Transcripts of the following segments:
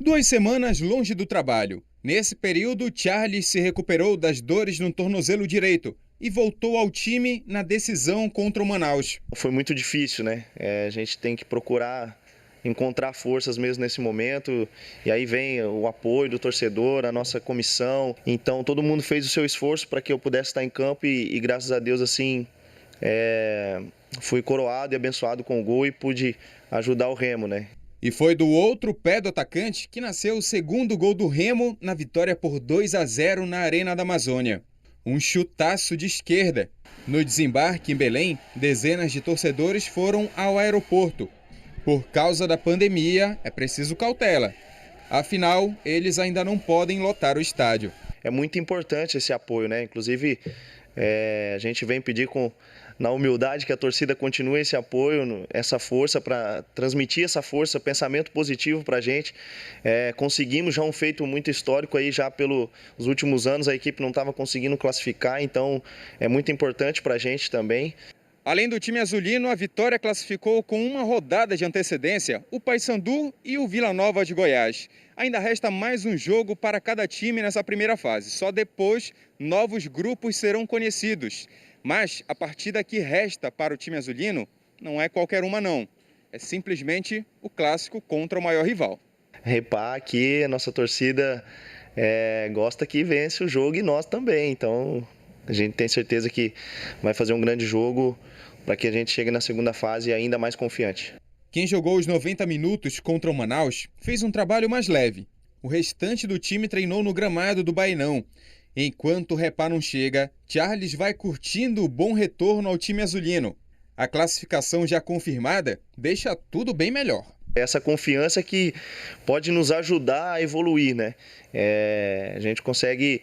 2 semanas longe do trabalho. Nesse período, Charles se recuperou das dores no tornozelo direito e voltou ao time na decisão contra o Manaus. Foi muito difícil, né? A gente tem que procurar encontrar forças mesmo nesse momento, e aí vem o apoio do torcedor, a nossa comissão. Então todo mundo fez o seu esforço para que eu pudesse estar em campo e graças a Deus assim fui coroado e abençoado com o gol e pude ajudar o Remo, né? E foi do outro pé do atacante que nasceu o segundo gol do Remo na vitória por 2-0 na Arena da Amazônia. Um chutaço de esquerda. No desembarque em Belém, dezenas de torcedores foram ao aeroporto. Por causa da pandemia, é preciso cautela. Afinal, eles ainda não podem lotar o estádio. É muito importante esse apoio, né? Inclusive, a gente vem pedir na humildade que a torcida continue esse apoio, essa força, para transmitir essa força, pensamento positivo para a gente. Conseguimos já um feito muito histórico aí, já pelos últimos anos a equipe não estava conseguindo classificar, então é muito importante para a gente também. Além do time azulino, a Vitória classificou com uma rodada de antecedência o Paysandu e o Vila Nova de Goiás. Ainda resta mais um jogo para cada time nessa primeira fase. Só depois, novos grupos serão conhecidos. Mas a partida que resta para o time azulino não é qualquer uma não. É simplesmente o clássico contra o maior rival. Repar aqui, a nossa torcida gosta que vence o jogo e nós também. Então a gente tem certeza que vai fazer um grande jogo para que a gente chegue na segunda fase ainda mais confiante. Quem jogou os 90 minutos contra o Manaus fez um trabalho mais leve. O restante do time treinou no gramado do Bainão. Enquanto o Repá não chega, Charles vai curtindo o bom retorno ao time azulino. A classificação já confirmada deixa tudo bem melhor. Essa confiança que pode nos ajudar a evoluir, né? A gente consegue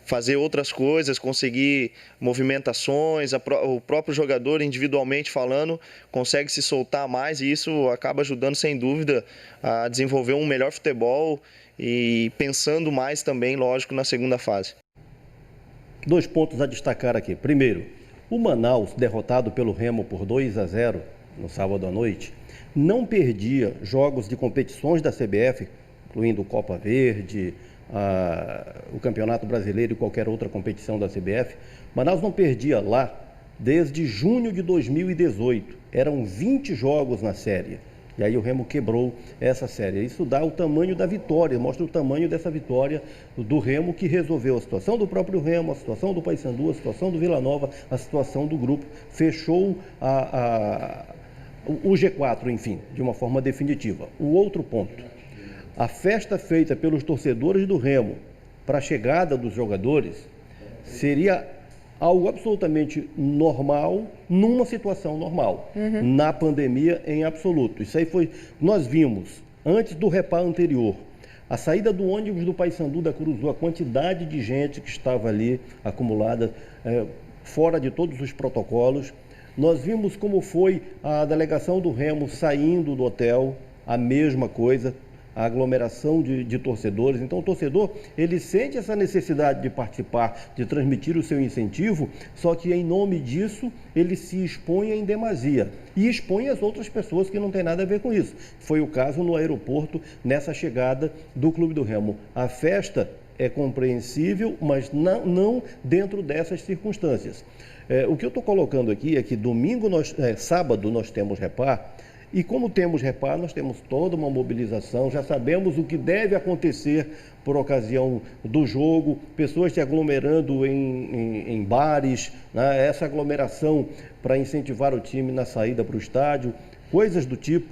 fazer outras coisas, conseguir movimentações, o próprio jogador individualmente falando consegue se soltar mais e isso acaba ajudando sem dúvida a desenvolver um melhor futebol e pensando mais também, lógico, na segunda fase. 2 pontos a destacar aqui. Primeiro, o Manaus, derrotado pelo Remo por 2-0 no sábado à noite, não perdia jogos de competições da CBF, incluindo Copa Verde, o Campeonato Brasileiro e qualquer outra competição da CBF. Manaus não perdia lá desde junho de 2018. Eram 20 jogos na série. E aí o Remo quebrou essa série. Isso dá o tamanho da vitória, mostra o tamanho dessa vitória do Remo, que resolveu a situação do próprio Remo, a situação do Paysandu, a situação do Vila Nova, a situação do grupo. Fechou o G4, enfim, de uma forma definitiva. O outro ponto, a festa feita pelos torcedores do Remo para a chegada dos jogadores seria algo absolutamente normal, numa situação normal, na pandemia em absoluto. Isso aí nós vimos, antes do Repá anterior, a saída do ônibus do Paysandu da Curuzu, a quantidade de gente que estava ali acumulada, fora de todos os protocolos. Nós vimos como foi a delegação do Remo saindo do hotel, a mesma coisa, a aglomeração de torcedores. Então o torcedor, ele sente essa necessidade de participar, de transmitir o seu incentivo, só que em nome disso ele se expõe em demasia e expõe as outras pessoas que não tem nada a ver com isso. Foi o caso no aeroporto, nessa chegada do Clube do Remo. A festa é compreensível, mas não dentro dessas circunstâncias. O que eu estou colocando aqui é que sábado nós temos Repá, e como temos Repá, nós temos toda uma mobilização, já sabemos o que deve acontecer por ocasião do jogo, pessoas se aglomerando em bares, né? Essa aglomeração para incentivar o time na saída para o estádio, coisas do tipo.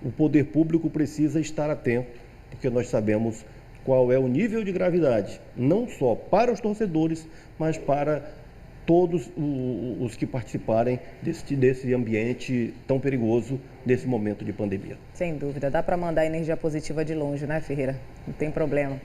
O poder público precisa estar atento, porque nós sabemos qual é o nível de gravidade, não só para os torcedores, mas para todos os que participarem desse ambiente tão perigoso nesse momento de pandemia. Sem dúvida, dá para mandar energia positiva de longe, né, Ferreira? Não tem problema.